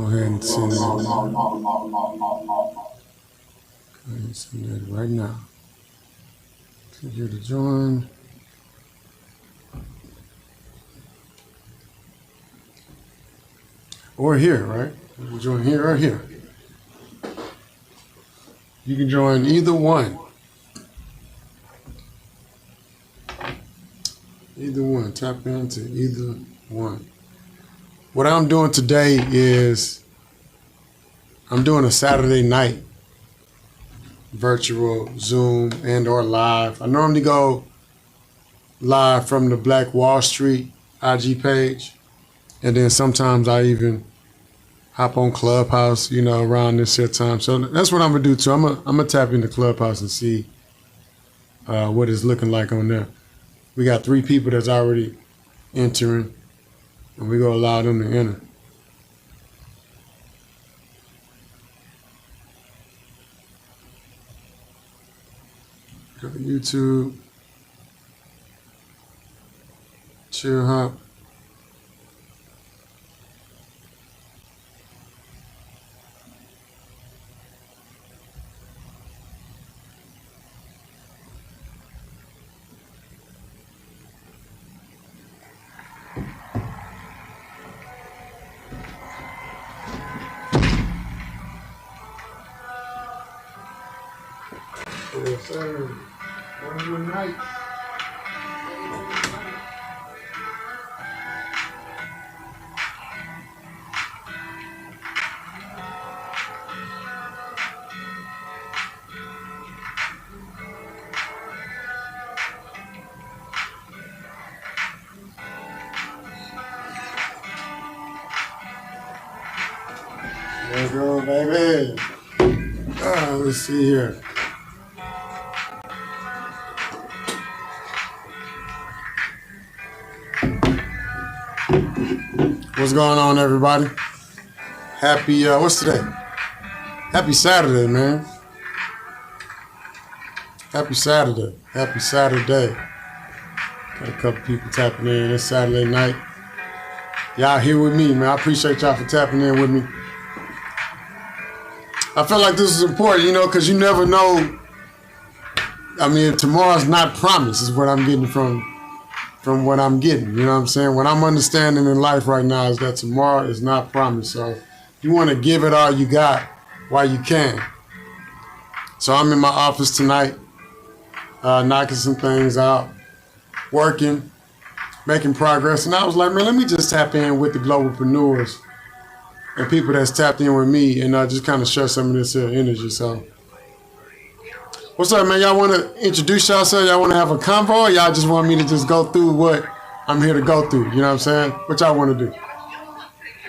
ahead and send that. Go ahead and send that right now. Click here to join. Or here, right? You can join here or here. You can join either one. Either one. Tap into either one. What I'm doing today is I'm doing a Saturday night virtual Zoom and or live. I normally go live from the Black Wall Street IG page. And then sometimes I even hop on Clubhouse, you know, around this here time. So that's what I'm gonna do too. I'm gonna tap into Clubhouse and see what it's looking like on there. We got 3 people that's already entering, and we're gonna allow them to enter. Go to YouTube, Chill Hop. Yes, sir. One night. Let's go, baby. Let's see here. What's going on, everybody? Happy, what's today? Happy Saturday, man. Happy Saturday. Happy Saturday. Got a couple people tapping in. It's Saturday night. Y'all here with me, man. I appreciate y'all for tapping in with me. I feel like this is important, you know, because you never know. I mean, tomorrow's not promised is what I'm getting from what I'm getting, you know what I'm saying? What I'm understanding in life right now is that tomorrow is not promised. So you want to give it all you got while you can. So I'm in my office tonight, knocking some things out, working, making progress. And I was like, man, let me just tap in with the globalpreneurs and people that's tapped in with me and just kind of share some of this energy. So what's up, man? Y'all want to introduce yourself? Y'all want to have a convo? Or y'all just want me to just go through what I'm here to go through? You know what I'm saying? What y'all want to do?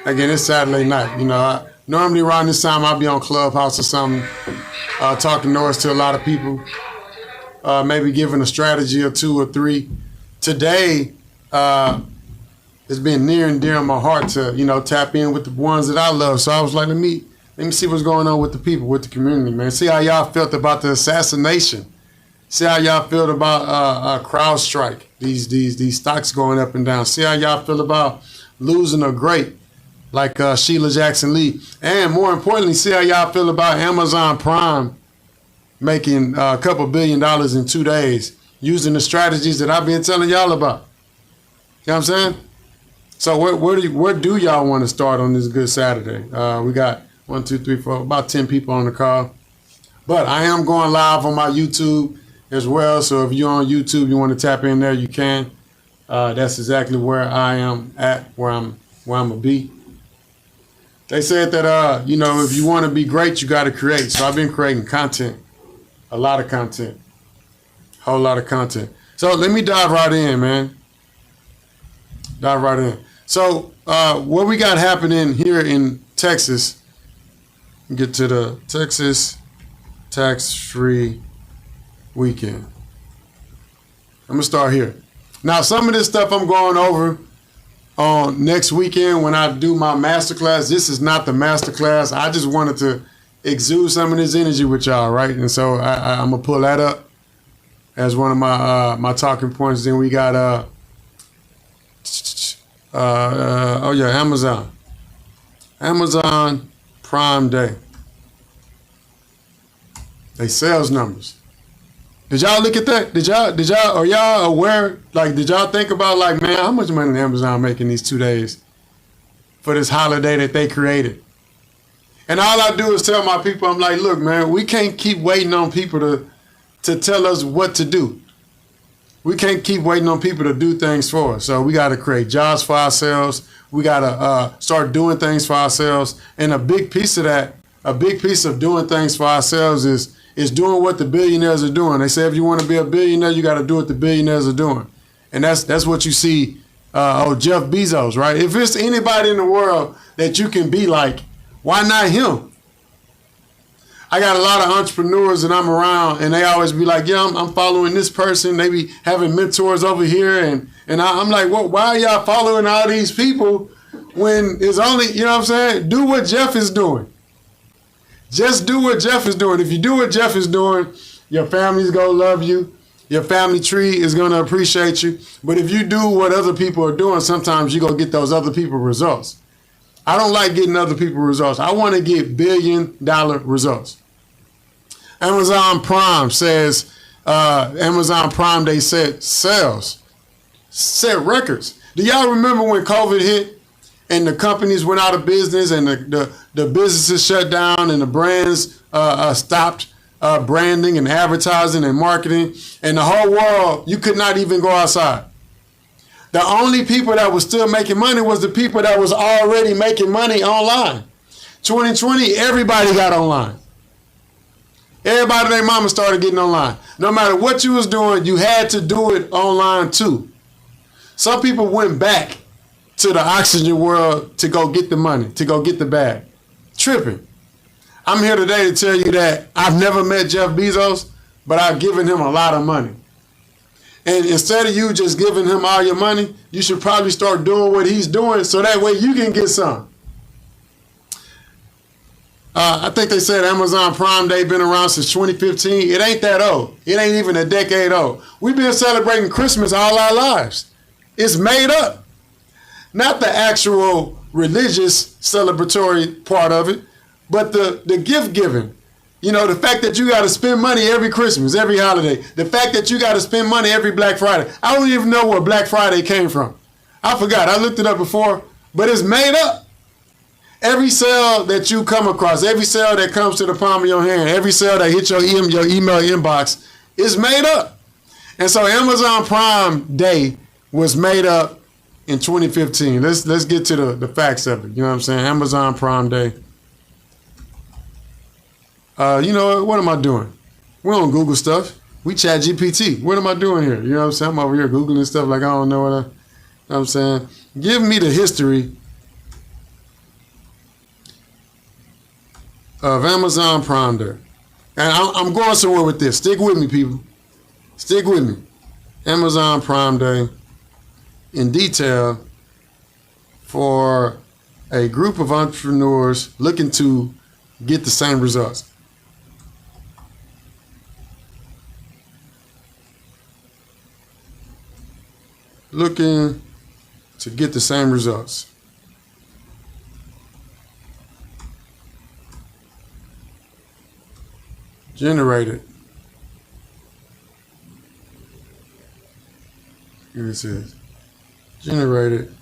Again, it's Saturday night. You know, normally around this time I'll be on Clubhouse or something, talking noise to a lot of people, maybe giving a strategy or 2 or 3. Today, it's been near and dear in my heart to, you know, tap in with the ones that I love. So I was like, let me see what's going on with the people, with the community, man. See how y'all felt about the assassination. See how y'all felt about CrowdStrike, these stocks going up and down. See how y'all feel about losing a great like Sheila Jackson Lee. And more importantly, see how y'all feel about Amazon Prime making a couple $1 billion in 2 days using the strategies that I've been telling y'all about. You know what I'm saying? So where do y'all want to start on this good Saturday? We got 1, 2, 3, 4, about 10 people on the call. But I am going live on my YouTube as well. So if you're on YouTube, you want to tap in there, you can. That's exactly where I am at, where I'm gonna be. They said that you know, if you want to be great, you got to create. So I've been creating content, a lot of content, whole lot of content. So let me dive right in, man. Dive right in. So what we got happening here in Texas. Get to the Texas tax-free weekend. I'm gonna start here. Now, some of this stuff I'm going over on next weekend when I do my masterclass. This is not the masterclass. I just wanted to exude some of this energy with y'all, right? And so I'm gonna pull that up as one of my my talking points. Then we got oh yeah, Amazon. Amazon Prime Day. They sales numbers. Did y'all look at that? Are y'all aware? Like, did y'all think about, like, man, how much money did Amazon making these 2 days for this holiday that they created? And all I do is tell my people, I'm like, look, man, we can't keep waiting on people to tell us what to do. We can't keep waiting on people to do things for us. So we got to create jobs for ourselves. We got to start doing things for ourselves. And a big piece of that, a big piece of doing things for ourselves is doing what the billionaires are doing. They say if you want to be a billionaire, you got to do what the billionaires are doing. And that's what you see, Jeff Bezos, right? If it's anybody in the world that you can be like, why not him? I got a lot of entrepreneurs that I'm around, and they always be like, yeah, I'm following this person. They be having mentors over here. And I'm like, well, why are y'all following all these people when it's only, you know what I'm saying? Do what Jeff is doing. Just do what Jeff is doing. If you do what Jeff is doing, your family's going to love you. Your family tree is going to appreciate you. But if you do what other people are doing, sometimes you're going to get those other people results. I don't like getting other people results. I want to get billion-dollar results. Amazon Prime says, Amazon Prime Day set sales, set records. Do y'all remember when COVID hit and the companies went out of business and the businesses shut down and the brands stopped branding and advertising and marketing, and the whole world, you could not even go outside? The only people that was still making money was the people that was already making money online. 2020, everybody got online. Everybody and their mama started getting online. No matter what you was doing, you had to do it online too. Some people went back to the oxygen world to go get the money, to go get the bag. Tripping. I'm here today to tell you that I've never met Jeff Bezos, but I've given him a lot of money. And instead of you just giving him all your money, you should probably start doing what he's doing so that way you can get some. I think they said Amazon Prime Day been around since 2015. It ain't that old. It ain't even a decade old. We've been celebrating Christmas all our lives. It's made up. Not the actual religious celebratory part of it, but the gift giving. You know, the fact that you got to spend money every Christmas, every holiday. The fact that you got to spend money every Black Friday. I don't even know where Black Friday came from. I forgot. I looked it up before, but it's made up. Every sale that you come across, every sale that comes to the palm of your hand, every sale that hits your email inbox is made up. And so Amazon Prime Day was made up in 2015. Let's get to the facts of it. You know what I'm saying? Amazon Prime Day. You know, what am I doing? We don't Google stuff. We chat GPT. What am I doing here? You know what I'm saying? I'm over here Googling stuff like I don't know what I'm saying. Give me the history of Amazon Prime Day. And I'm going somewhere with this. Stick with me, people. Stick with me. Amazon Prime Day in detail for a group of entrepreneurs looking to get the same results. Looking to get the same results. Generated. Here it says. Generated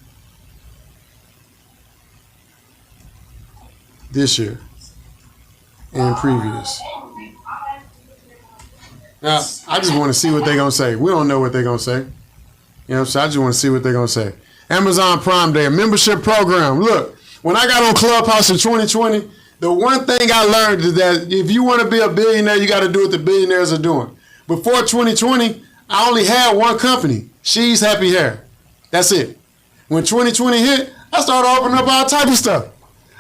this year and previous. Now, I just want to see what they're going to say. We don't know what they're going to say. You know, so I just want to see what they're going to say. Amazon Prime Day, a membership program. Look, when I got on Clubhouse in 2020, the one thing I learned is that if you want to be a billionaire, you got to do what the billionaires are doing. Before 2020, I only had one company, She's Happy Hair. That's it. When 2020 hit, I started opening up all type of stuff.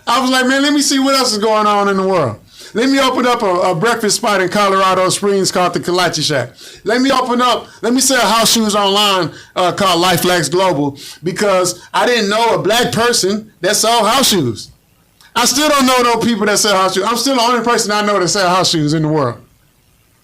I was like, man, let me see what else is going on in the world. Let me open up a breakfast spot in Colorado Springs called the Kolache Shack. Let me sell house shoes online called Life Flex Global, because I didn't know a black person that sold house shoes. I still don't know no people that sell house shoes. I'm still the only person I know that sell house shoes in the world.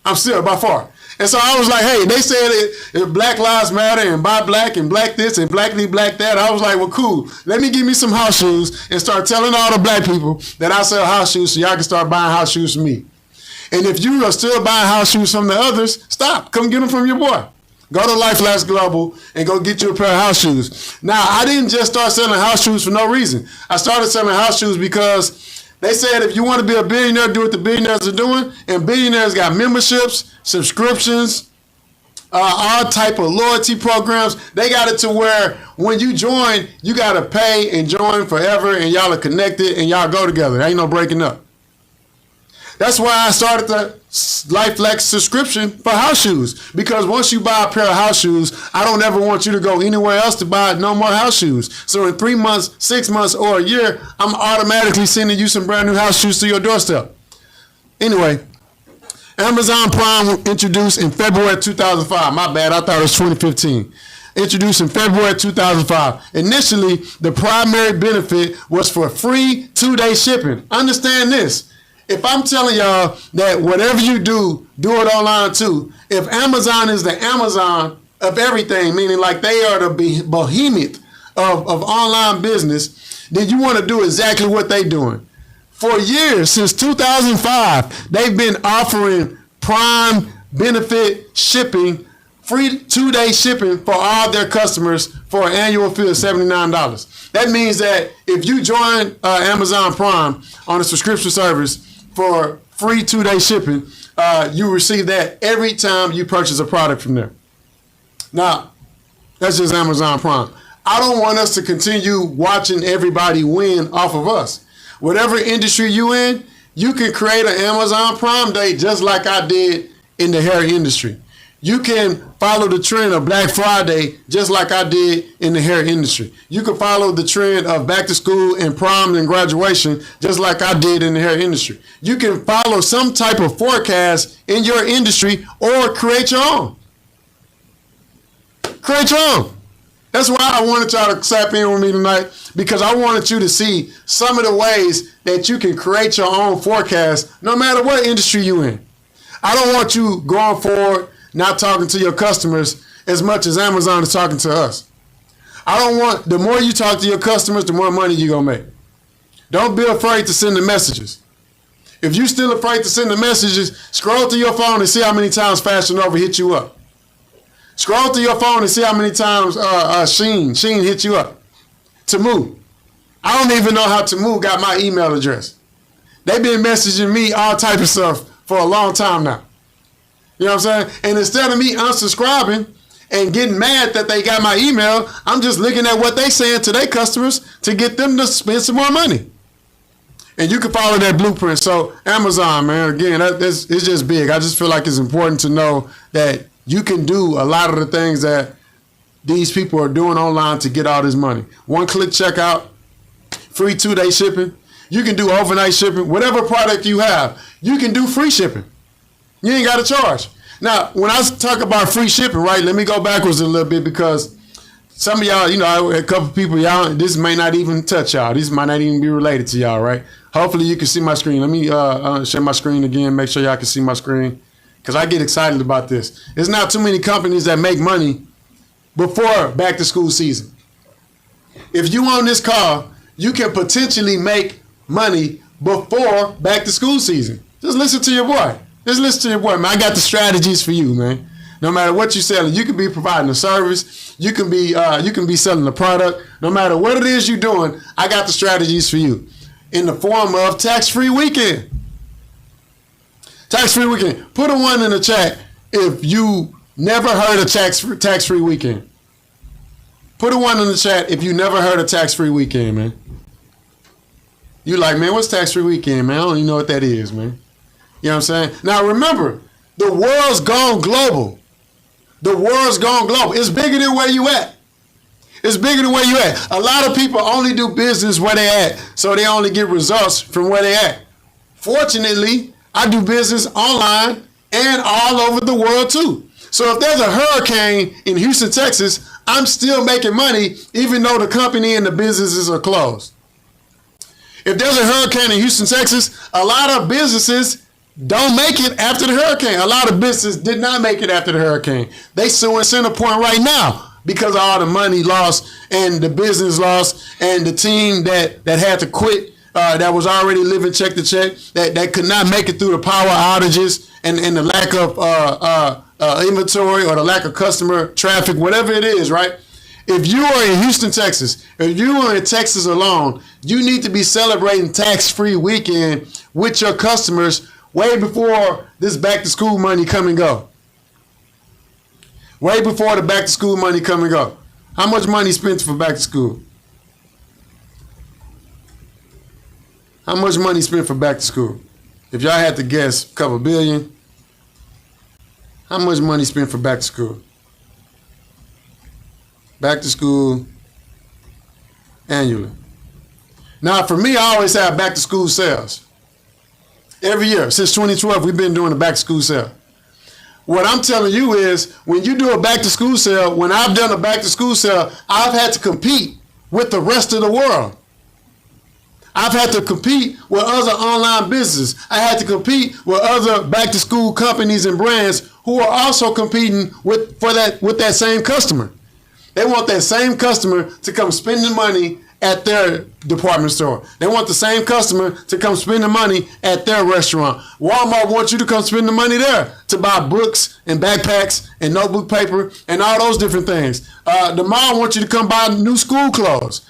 I'm still, by far. And so I was like, hey, they said if Black Lives Matter and buy black and black this and blackly black that. I was like, well, cool. Let me give me some house shoes and start telling all the black people that I sell house shoes so y'all can start buying house shoes from me. And if you are still buying house shoes from the others, stop. Come get them from your boy. Go to Life Lasts Global and go get you a pair of house shoes. Now, I didn't just start selling house shoes for no reason. I started selling house shoes because they said if you want to be a billionaire, do what the billionaires are doing. And billionaires got memberships, subscriptions, all type of loyalty programs. They got it to where when you join, you got to pay and join forever, and y'all are connected and y'all go together. There ain't no breaking up. That's why I started the LifeLex subscription for house shoes. Because once you buy a pair of house shoes, I don't ever want you to go anywhere else to buy no more house shoes. So in 3 months, 6 months, or a year, I'm automatically sending you some brand new house shoes to your doorstep. Anyway, Amazon Prime introduced in February 2005. My bad, I thought it was 2015. Introduced in February 2005. Initially, the primary benefit was for free 2-day shipping. Understand this. If I'm telling y'all that whatever you do, do it online too. If Amazon is the Amazon of everything, meaning like they are the behemoth of online business, then you want to do exactly what they're doing. For years, since 2005, they've been offering Prime benefit shipping, free 2-day shipping for all their customers for an annual fee of $79. That means that if you join Amazon Prime on a subscription service for free 2-day shipping, you receive that every time you purchase a product from there. Now, that's just Amazon Prime. I don't want us to continue watching everybody win off of us. Whatever industry you in, you can create an Amazon Prime Day just like I did in the hair industry. You can follow the trend of Black Friday just like I did in the hair industry. You can follow the trend of back to school and prom and graduation just like I did in the hair industry. You can follow some type of forecast in your industry or create your own. Create your own. That's why I wanted y'all to sap in with me tonight, because I wanted you to see some of the ways that you can create your own forecast no matter what industry you're in. I don't want you going forward not talking to your customers as much as Amazon is talking to us. I don't want, the more you talk to your customers, the more money you're going to make. Don't be afraid to send the messages. If you're still afraid to send the messages, scroll through your phone and see how many times Fashion Nova hit you up. Scroll through your phone and see how many times Sheen hit you up. Tamu. I don't even know how Tamu got my email address. They've been messaging me all type of stuff for a long time now. You know what I'm saying? And instead of me unsubscribing and getting mad that they got my email, I'm just looking at what they saying to their customers to get them to spend some more money. And you can follow that blueprint. So Amazon, man, again, it's just big. I just feel like it's important to know that you can do a lot of the things that these people are doing online to get all this money. One-click checkout, free 2-day shipping. You can do overnight shipping. Whatever product you have, you can do free shipping. You ain't got to charge. Now, when I talk about free shipping, right, let me go backwards a little bit, because some of y'all, you know, a couple people, y'all, this may not even touch y'all. This might not even be related to y'all, right? Hopefully you can see my screen. Let me share my screen again, make sure y'all can see my screen, because I get excited about this. There's not too many companies that make money before back to school season. If you on this call, you can potentially make money before back to school season. Just listen to your boy. Just listen to your boy, man. I got the strategies for you, man. No matter what you're selling, you can be providing a service. You can be selling a product. No matter what it is you're doing, I got the strategies for you in the form of tax-free weekend. Tax-free weekend. Put a 1 in the chat if you never heard of tax-free weekend. Put a 1 in the chat if you never heard of tax-free weekend, man. You like, man, what's tax-free weekend, man? I don't even know what that is, man. You know what I'm saying? Now remember, the world's gone global. The world's gone global. It's bigger than where you at. It's bigger than where you at. A lot of people only do business where they at, so they only get results from where they at. Fortunately, I do business online and all over the world too. So if there's a hurricane in Houston, Texas, I'm still making money even though the company and the businesses are closed. If there's a hurricane in Houston, Texas, a lot of businesses don't make it after the hurricane. A lot of businesses did not make it after the hurricane. They suing Center Point right now because of all the money lost and the business lost and the team that had to quit, that was already living check to check, that could not make it through the power outages and the lack of inventory or the lack of customer traffic, whatever it is, right? If you are in Houston, Texas, if you are in Texas alone, you need to be celebrating tax-free weekend with your customers way before this back-to-school money come and go. Way before the back-to-school money come and go. How much money spent for back-to-school? How much money spent for back-to-school? If y'all had to guess, a couple billion. How much money spent for back-to-school? Back-to-school annually. Now, for me, I always have back-to-school sales. Every year, since 2012, we've been doing a back-to-school sale. What I'm telling you is, when you do a back-to-school sale, when I've done a back-to-school sale, I've had to compete with the rest of the world. I've had to compete with other online businesses. I had to compete with other back-to-school companies and brands who are also competing with that same customer. They want that same customer to come spend the money at their department store. They want the same customer to come spend the money at their restaurant. Walmart wants you to come spend the money there to buy books and backpacks and notebook paper and all those different things. The mall wants you to come buy new school clothes.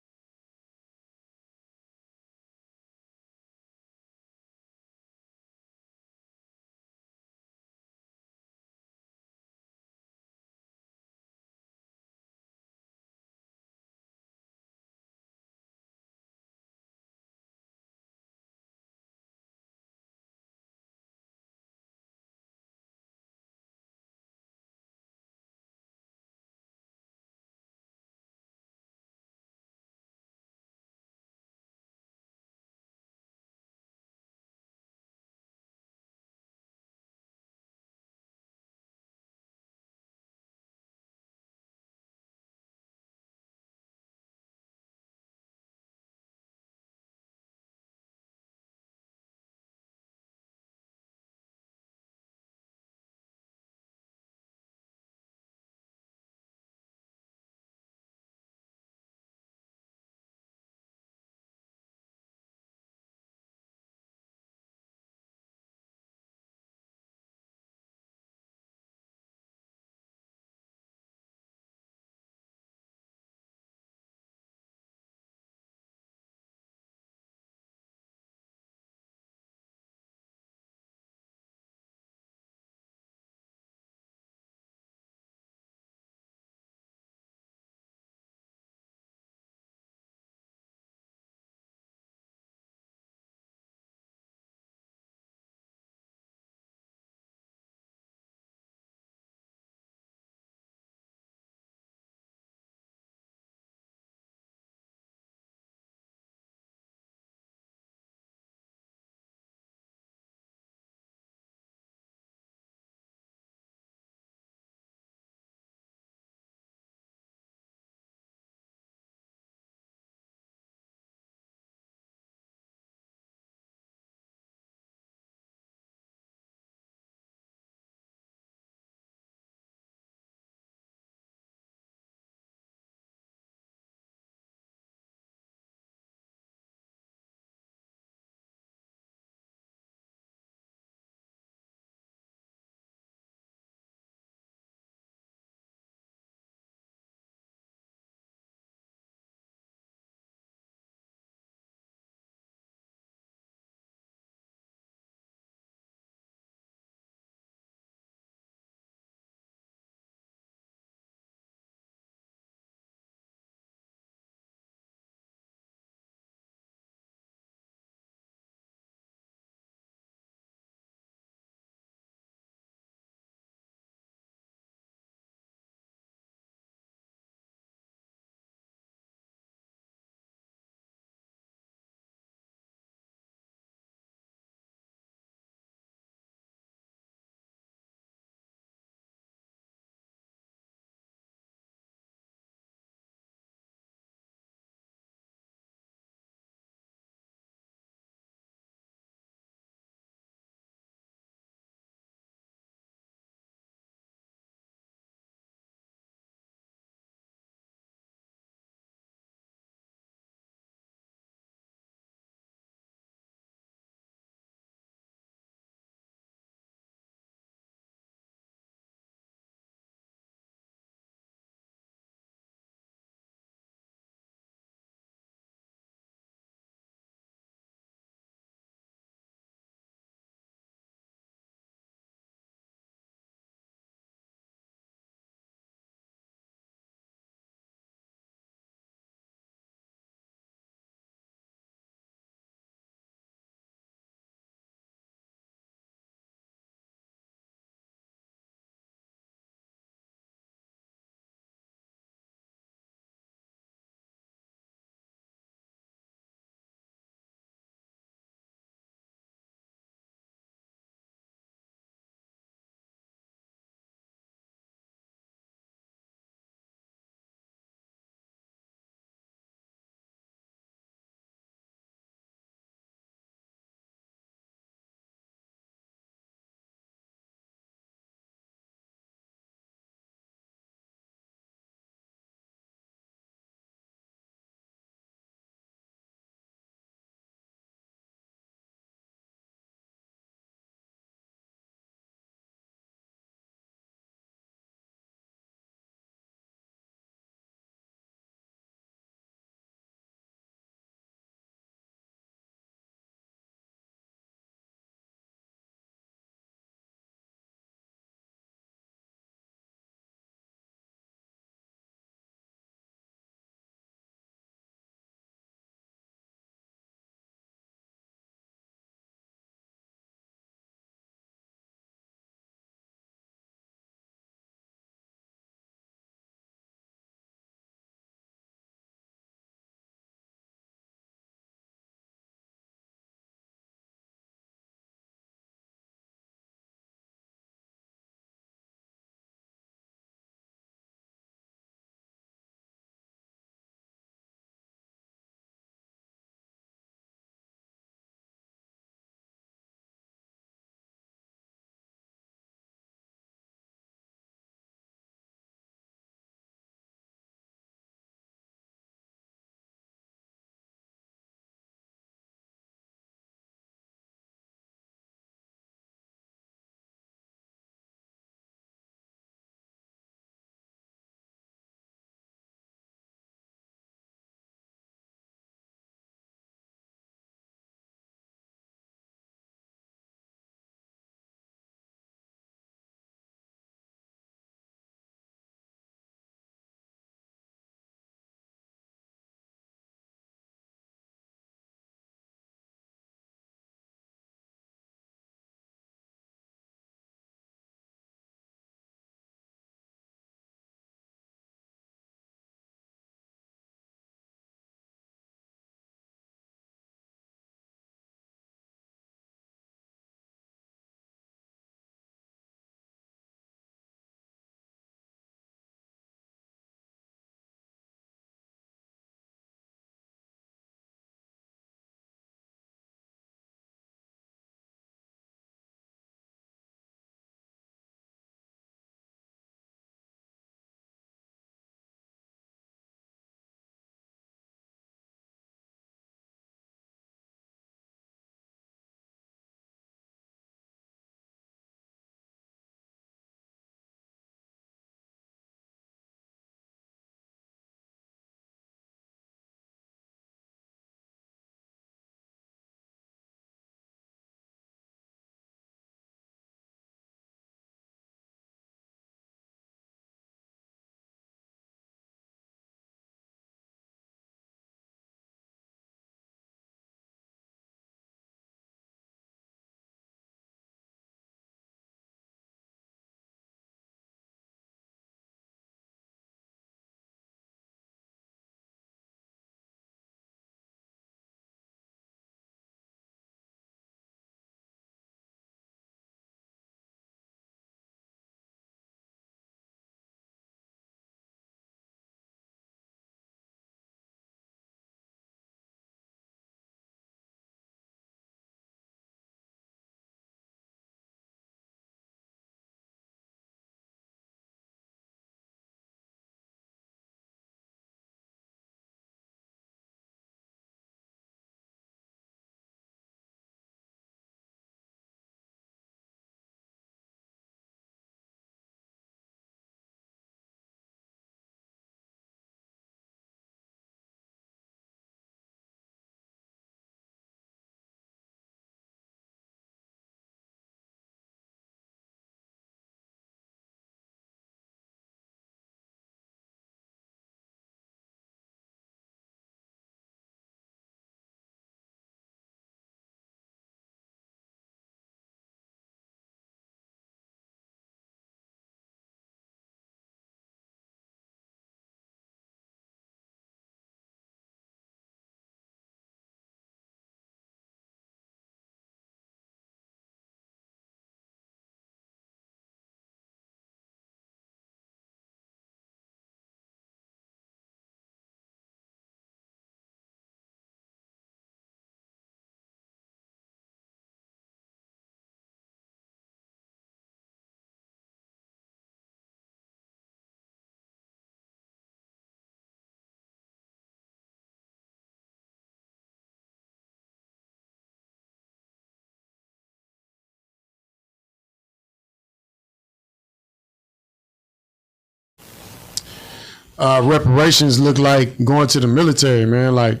Reparations look like going to the military, man, like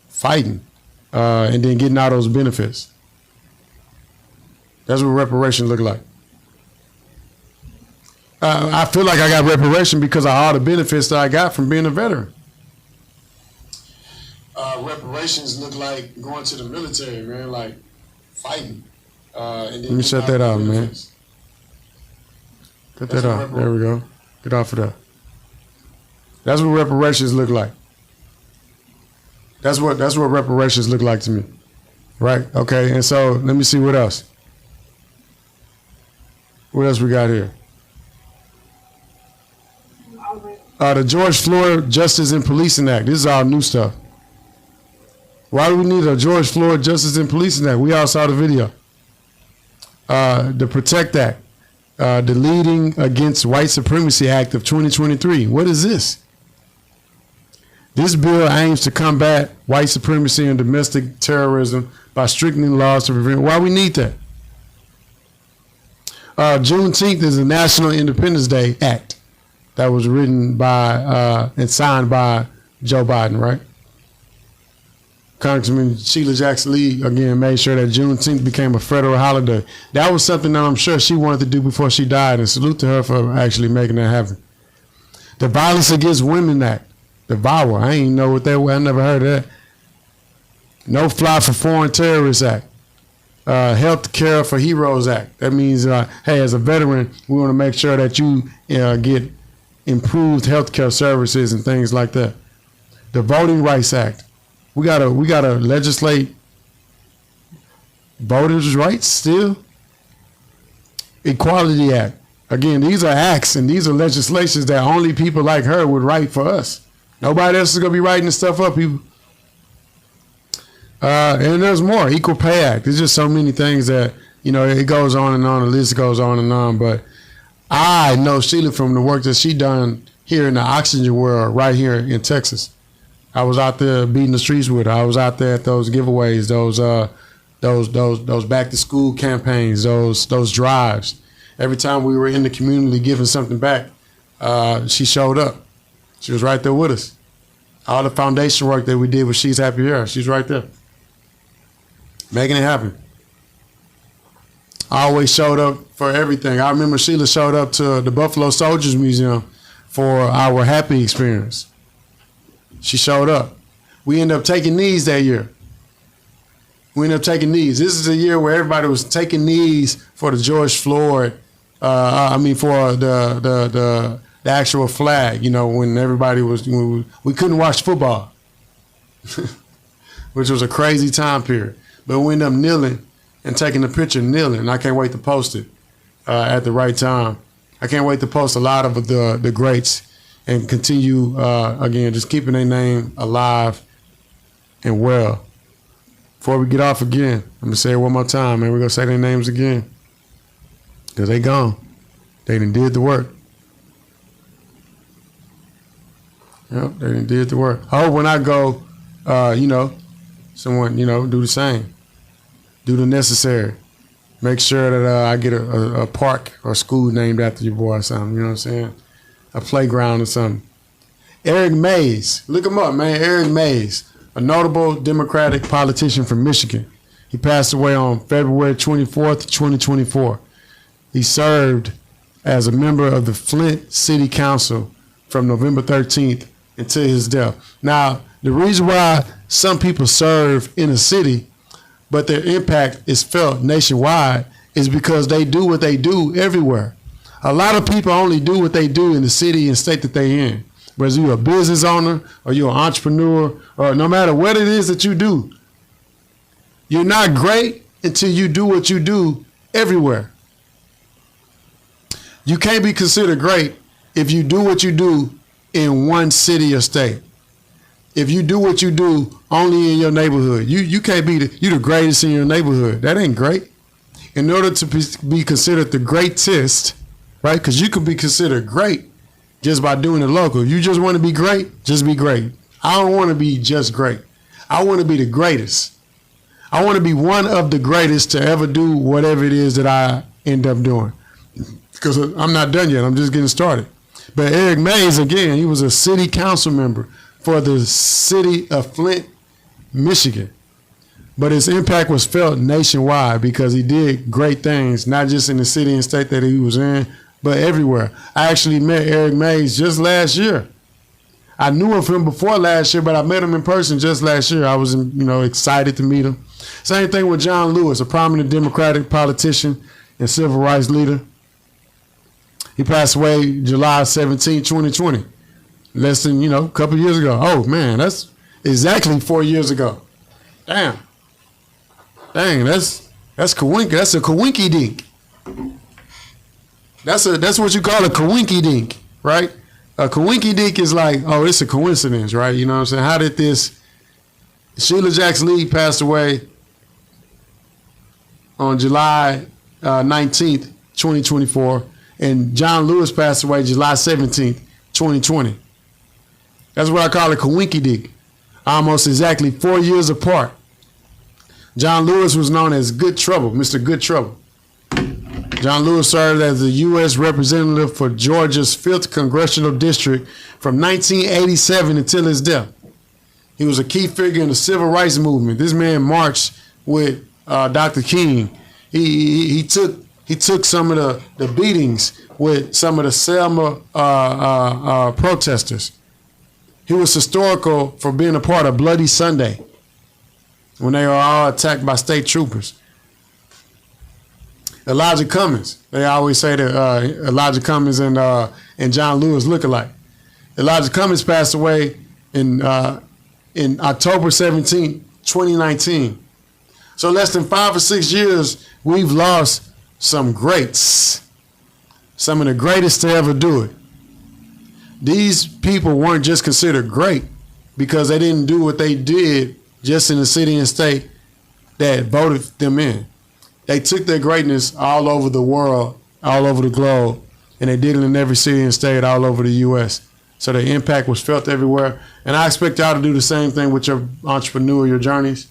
fighting, and then getting all those benefits. That's what reparations look like. I feel like I got reparation because of all the benefits that I got from being a veteran. Reparations look like going to the military, man, like fighting. And then let me shut that out, man. Cut that off. There we go. Get off of that. That's what reparations look like. That's what reparations look like to me. Right? Okay, and so let me see what else. What else we got here? The George Floyd Justice and Policing Act. This is all new stuff. Why do we need a George Floyd Justice and Policing Act? We all saw the video. The Protect Act. The Leading Against White Supremacy Act of 2023. What is this? This bill aims to combat white supremacy and domestic terrorism by strengthening laws to prevent. Why we need that? Juneteenth is the National Independence Day Act that was written by and signed by Joe Biden, right? Congressman Sheila Jackson Lee, again, made sure that Juneteenth became a federal holiday. That was something that I'm sure she wanted to do before she died, and salute to her for actually making that happen. The Violence Against Women Act, the VAWA, I ain't know what that was. I never heard of that. No Fly for Foreign Terrorists Act. Health Care for Heroes Act. That means, hey, as a veteran, we want to make sure that you get improved health care services and things like that. The Voting Rights Act. We gotta legislate voters' rights still. Equality Act. Again, these are acts and these are legislations that only people like her would write for us. Nobody else is gonna be writing this stuff up, people. And there's more. Equal Pay Act. There's just so many things that, it goes on and on, the list goes on and on. But I know Sheila from the work that she done here in the oxygen world right here in Texas. I was out there beating the streets with her. I was out there at those giveaways, those back to school campaigns, those drives. Every time we were in the community giving something back, she showed up. She was right there with us. All the foundation work that we did with She's Happy Here, she's right there, making it happen. I always showed up for everything. I remember Sheila showed up to the Buffalo Soldiers Museum for our Happy experience. She showed up. We ended up taking knees that year. This is a year where everybody was taking knees for the George Floyd, for the actual flag, when everybody was, we couldn't watch football, which was a crazy time period. But we ended up kneeling and taking a picture kneeling. I can't wait to post it at the right time. I can't wait to post a lot of the greats and continue, again, just keeping their name alive and well. Before we get off again, I'm going to say it one more time, man. We're going to say their names again. Because they gone. They done did the work. Yep, they done did the work. I hope when I go, someone, do the same. Do the necessary. Make sure that I get a park or school named after your boy or something, you know what I'm saying? A playground or something. Eric Mays. Look him up, man. Eric Mays, a notable Democratic politician from Michigan. He passed away on February 24th, 2024. He served as a member of the Flint City Council from November 13th until his death. Now, the reason why some people serve in a city, but their impact is felt nationwide, is because they do what they do everywhere. A lot of people only do what they do in the city and state that they're in. Whether you're a business owner or you're an entrepreneur or no matter what it is that you do, you're not great until you do what you do everywhere. You can't be considered great if you do what you do in one city or state. If you do what you do only in your neighborhood, you can't be you the greatest in your neighborhood. That ain't great. In order to be considered the greatest, right? Because you could be considered great just by doing it local. You just want to be great, just be great. I don't want to be just great. I want to be the greatest. I want to be one of the greatest to ever do whatever it is that I end up doing. Because I'm not done yet. I'm just getting started. But Eric Mays, again, he was a city council member for the city of Flint, Michigan. But his impact was felt nationwide because he did great things, not just in the city and state that he was in, but everywhere. I actually met Eric Mays just last year. I knew of him before last year, but I met him in person just last year. I was, excited to meet him. Same thing with John Lewis, a prominent Democratic politician and civil rights leader. He passed away July 17, 2020, less than, a couple years ago. Oh, man, that's exactly 4 years ago. Dang, that's kawink. That's a kawinky dink. That's what you call a kawinky dink, right? A kawinky dink is like, oh, it's a coincidence, right? You know what I'm saying? How did this? Sheila Jackson Lee passed away on July 19th, 2024, and John Lewis passed away July 17th, 2020. That's what I call a kawinky dink. Almost exactly 4 years apart. John Lewis was known as Good Trouble, Mr. Good Trouble. John Lewis served as the U.S. representative for Georgia's 5th Congressional District from 1987 until his death. He was a key figure in the civil rights movement. This man marched with Dr. King. He took some of the beatings with some of the Selma protesters. He was historical for being a part of Bloody Sunday when they were all attacked by state troopers. Elijah Cummings. They always say that Elijah Cummings and John Lewis look alike. Elijah Cummings passed away in October 17, 2019. So less than 5 or 6 years, we've lost some greats, some of the greatest to ever do it. These people weren't just considered great because they didn't do what they did just in the city and state that voted them in. They took their greatness all over the world, all over the globe, and they did it in every city and state all over the U.S. So the impact was felt everywhere. And I expect y'all to do the same thing with your entrepreneurial journeys.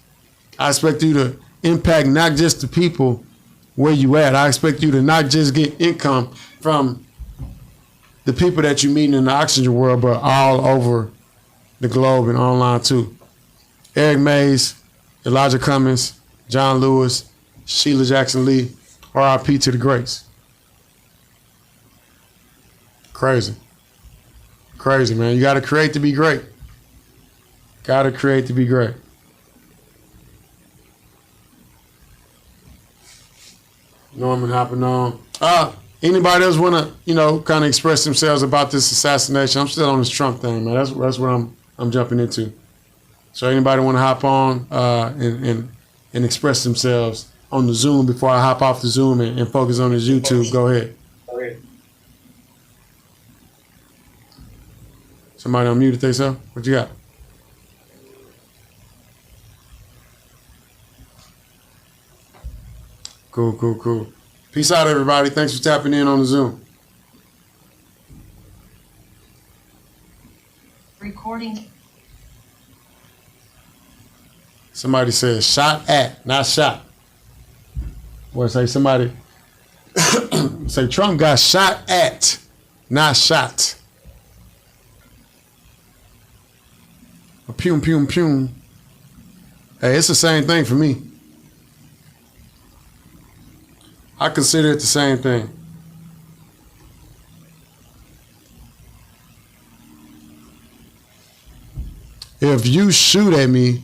I expect you to impact not just the people where you at. I expect you to not just get income from the people that you meet in the oxygen world, but all over the globe and online too. Eric Mays, Elijah Cummings, John Lewis, Sheila Jackson Lee, R.I.P. to the greats. Crazy. Crazy, man. You got to create to be great. Got to create to be great. Norman hopping on. Anybody else want to, kind of express themselves about this assassination? I'm still on this Trump thing, man. That's what I'm jumping into. So anybody want to hop on and express themselves on the Zoom before I hop off the Zoom and focus on this YouTube? Go ahead. Somebody on mute if they so? What you got? Cool. Peace out, everybody. Thanks for tapping in on the Zoom. Recording. Somebody says shot at, not shot. Or say somebody say Trump got shot at, not shot. Pew, pew, pew. Hey, it's the same thing for me. I consider it the same thing. If you shoot at me,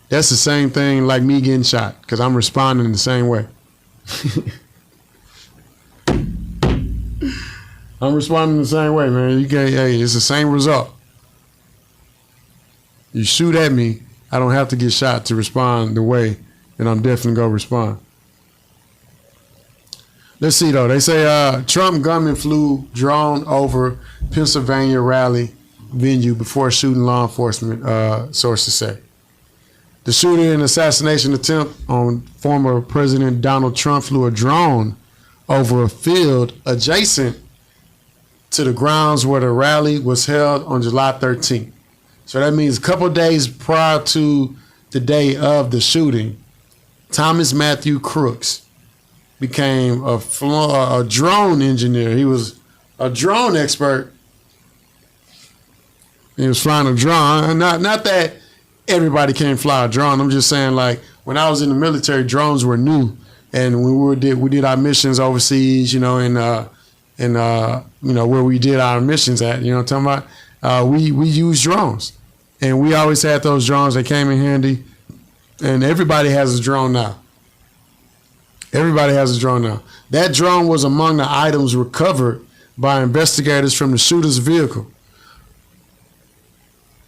that's the same thing like me getting shot, because I'm responding the same way. I'm responding the same way, man. It's the same result. You shoot at me, I don't have to get shot to respond the way that I'm definitely going to respond. Let's see, though. They say Trump gunman flew drone over Pennsylvania rally venue before shooting, law enforcement sources say. The shooter in assassination attempt on former President Donald Trump flew a drone over a field adjacent to the grounds where the rally was held on July 13th. So that means a couple of days prior to the day of the shooting, Thomas Matthew Crooks became a drone engineer. He was a drone expert He was flying a drone. Not that everybody can't fly a drone. I'm just saying, like, when I was in the military, drones were new, and we did our missions overseas, you know, and you know, where we did our missions at, you know what I'm talking about? We used drones, and we always had those drones that came in handy, and everybody has a drone now. Everybody has a drone now. That drone was among the items recovered by investigators from the shooter's vehicle.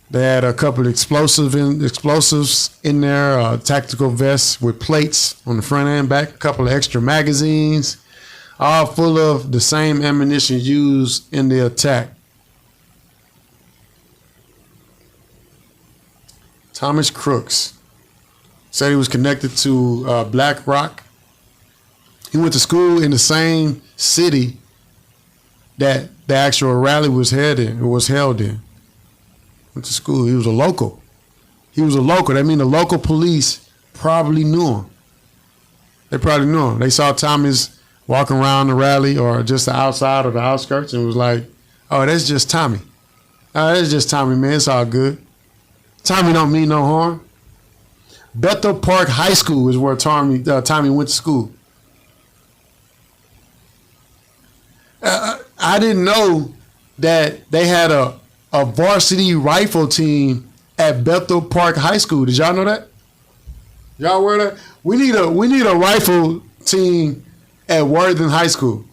They had a couple of explosives in there, tactical vests with plates on the front and back, a couple of extra magazines, all full of the same ammunition used in the attack. Thomas Crooks said he was connected to Black Rock. He went to school in the same city that the actual rally was held in. Went to school. He was a local. That means the local police probably knew him. They probably knew him. They saw Thomas walking around the rally or just the outside or the outskirts and was like, oh, that's just Tommy. Oh, that's just Tommy, man. It's all good. Tommy don't mean no harm. Bethel Park High School is where Tommy went to school. I didn't know that they had a varsity rifle team at Bethel Park High School. Did y'all know that? Y'all aware of that? We need a rifle team at Worthing High School.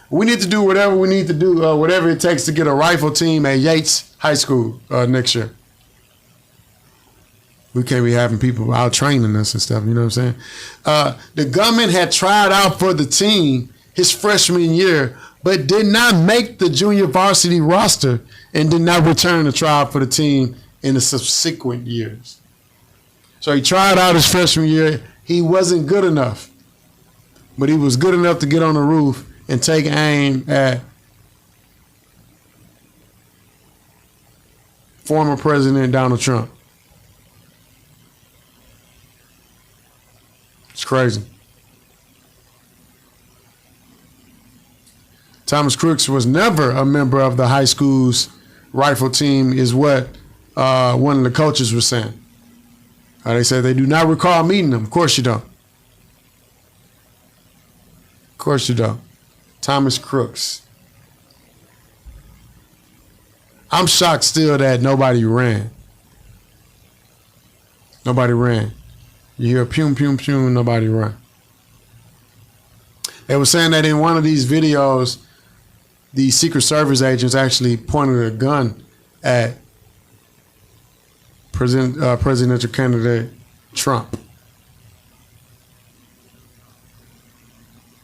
We need to do whatever we need to do, whatever it takes to get a rifle team at Yates High School next year. We can't be having people out training us and stuff, you know what I'm saying? The gunman had tried out for the team his freshman year, but did not make the junior varsity roster and did not return to try out for the team in the subsequent years. So he tried out his freshman year. He wasn't good enough, but he was good enough to get on the roof and take aim at former President Donald Trump. It's crazy. Thomas Crooks was never a member of the high school's rifle team, is what one of the coaches was saying. They said they do not recall meeting him. Of course you don't. Of course you don't. Thomas Crooks. I'm shocked still that nobody ran. Nobody ran. You hear pum, pum, pum, nobody ran. They were saying that in one of these videos, the Secret Service agents actually pointed a gun at presidential candidate Trump.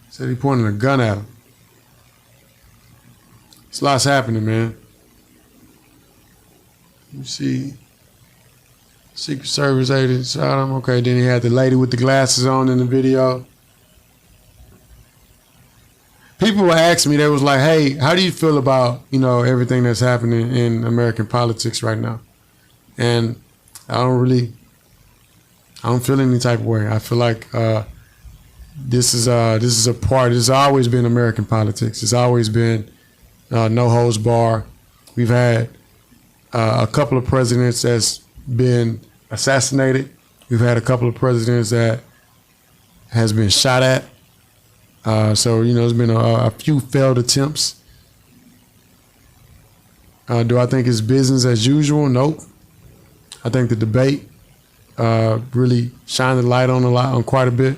Said he pointed a gun at him. There's lots happening, man. You see, Secret Service agents shot him. Okay, then he had the lady with the glasses on in the video. People would ask me, they was like, hey, how do you feel about, you know, everything that's happening in American politics right now? And I don't feel any type of way. I feel like this is a part, it's always been American politics. It's always been no holds bar. We've had a couple of presidents that's been assassinated. We've had a couple of presidents that has been shot at. So, you know, there's been a few failed attempts. Do I think it's business as usual? Nope. I think the debate really shined the light on quite a bit.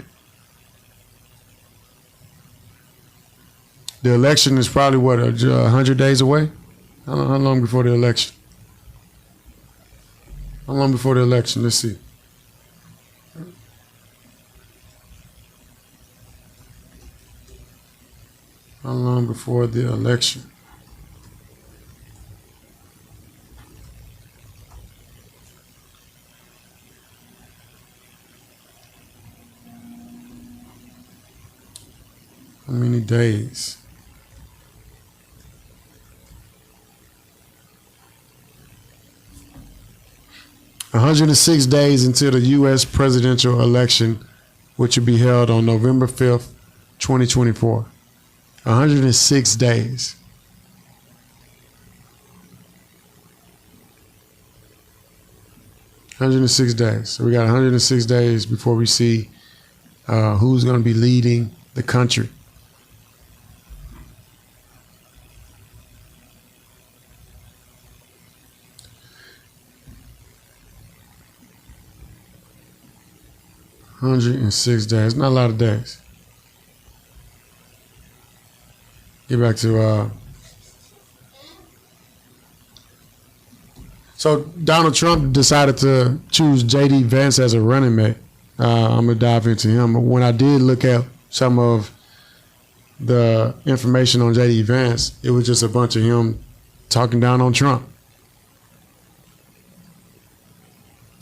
The election is probably, 100 days away? How long before the election? How long before the election? Let's see. How long before the election? How many days? $106 days until the U.S. presidential election, which will be held on November 5th, 2024. 106 days. 106 days. So we got 106 days before we see who's going to be leading the country. $106. Not a lot of days. Get back to so Donald Trump decided to choose J.D. Vance as a running mate. I'm gonna dive into him. But when I did look at some of the information on J.D. Vance, it was just a bunch of him talking down on Trump.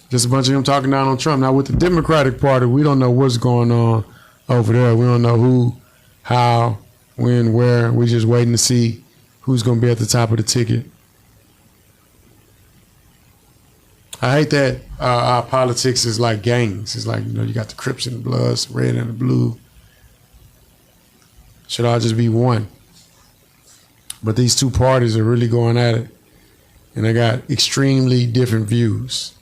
Just a bunch of him talking down on Trump. Now, with the Democratic Party, we don't know what's going on over there. We don't know who, how, when, where. We're just waiting to see who's going to be at the top of the ticket. I hate that our politics is like gangs. It's like, you got the Crips and the Bloods, the red and the blue. Should all just be one. But these two parties are really going at it. And they got extremely different views.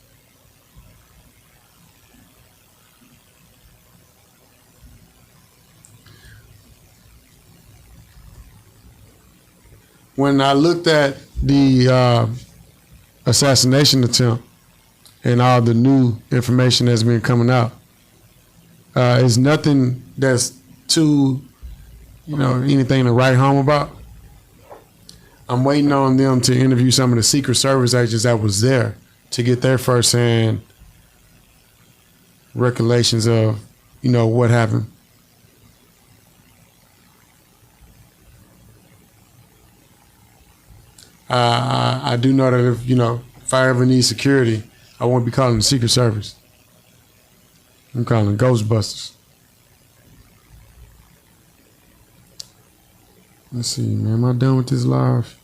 When I looked at the assassination attempt and all the new information that's been coming out, it's nothing that's too, anything to write home about. I'm waiting on them to interview some of the Secret Service agents that was there to get their firsthand recollections of, what happened. I do know that if I ever need security, I won't be calling the Secret Service. I'm calling Ghostbusters. Let's see, man. Am I done with this live?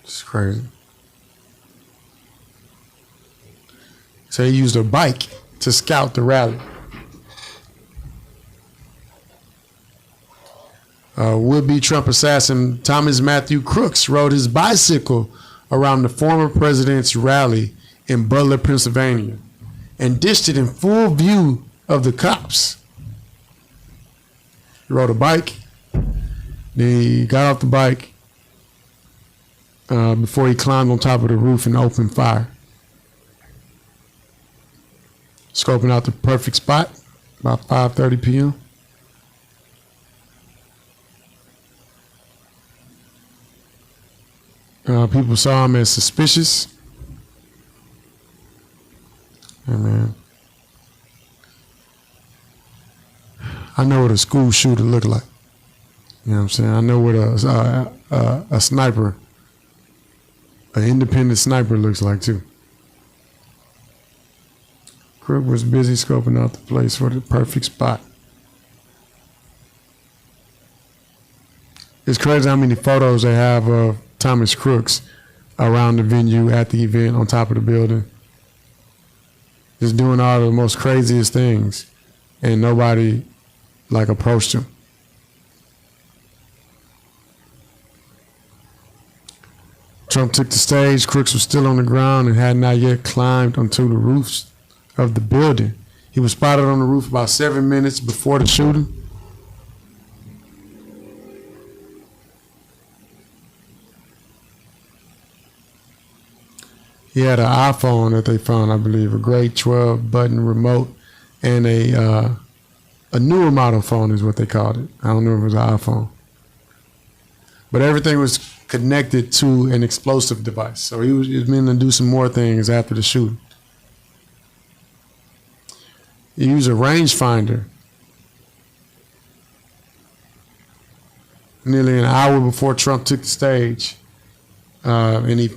It's crazy. So he used a bike to scout the rally. Would-be Trump assassin Thomas Matthew Crooks rode his bicycle around the former president's rally in Butler, Pennsylvania, and dished it in full view of the cops. He rode a bike, then he got off the bike before he climbed on top of the roof and opened fire. Scoping out the perfect spot, about 5:30 p.m. People saw him as suspicious. And man, I know what a school shooter look like. You know what I'm saying? I know what a sniper, an independent sniper looks like too. Crook was busy scoping out the place for the perfect spot. It's crazy how many photos they have of Thomas Crooks around the venue, at the event, on top of the building. Just doing all the most craziest things. And nobody approached him. Trump took the stage. Crooks was still on the ground and had not yet climbed onto the roofs of the building. He was spotted on the roof about 7 minutes before the shooting. He had an iPhone that they found, I believe, a grade 12 button remote, and a newer model phone is what they called it. I don't know if it was an iPhone. But everything was connected to an explosive device. So he was meant to do some more things after the shooting. He used a rangefinder nearly an hour before Trump took the stage, and he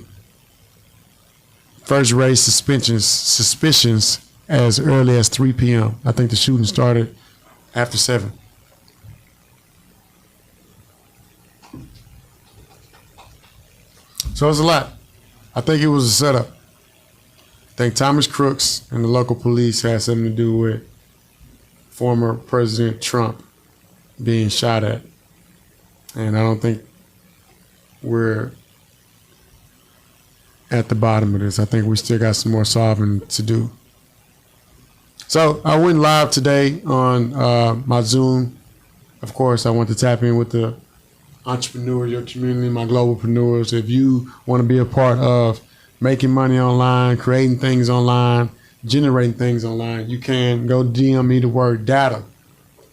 first raised suspicions as early as 3 p.m. I think the shooting started after 7. So it's a lot. I think it was a setup. I think Thomas Crooks and the local police had something to do with former President Trump being shot at. And I don't think we're at the bottom of this. I think we still got some more solving to do. So I went live today on my Zoom. Of course, I want to tap in with the entrepreneurial community, my globalpreneurs. If you want to be a part of making money online, creating things online, generating things online, you can go DM me the word data,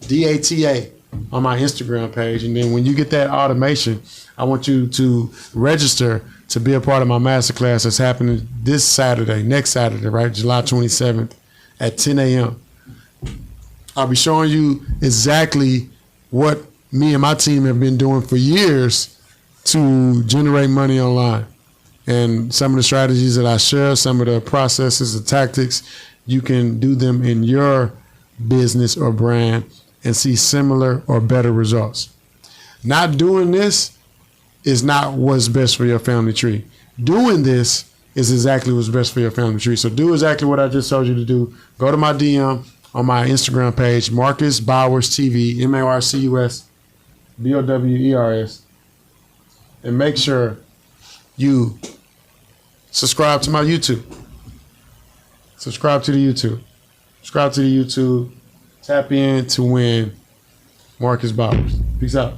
DATA, on my Instagram page. And then when you get that automation, I want you to register to be a part of my masterclass that's happening this Saturday, next Saturday, right? July 27th at 10 a.m. I'll be showing you exactly what me and my team have been doing for years to generate money online. And some of the strategies that I share, some of the processes, the tactics, you can do them in your business or brand and see similar or better results. Not doing this is not what's best for your family tree. Doing this is exactly what's best for your family tree. So do exactly what I just told you to do. Go to my DM on my Instagram page, Marcus Bowers TV, MARCUS BOWERS, and make sure you subscribe to my YouTube. Subscribe to the YouTube. Subscribe to the YouTube. Tap in to win. Marcus Bowers. Peace out.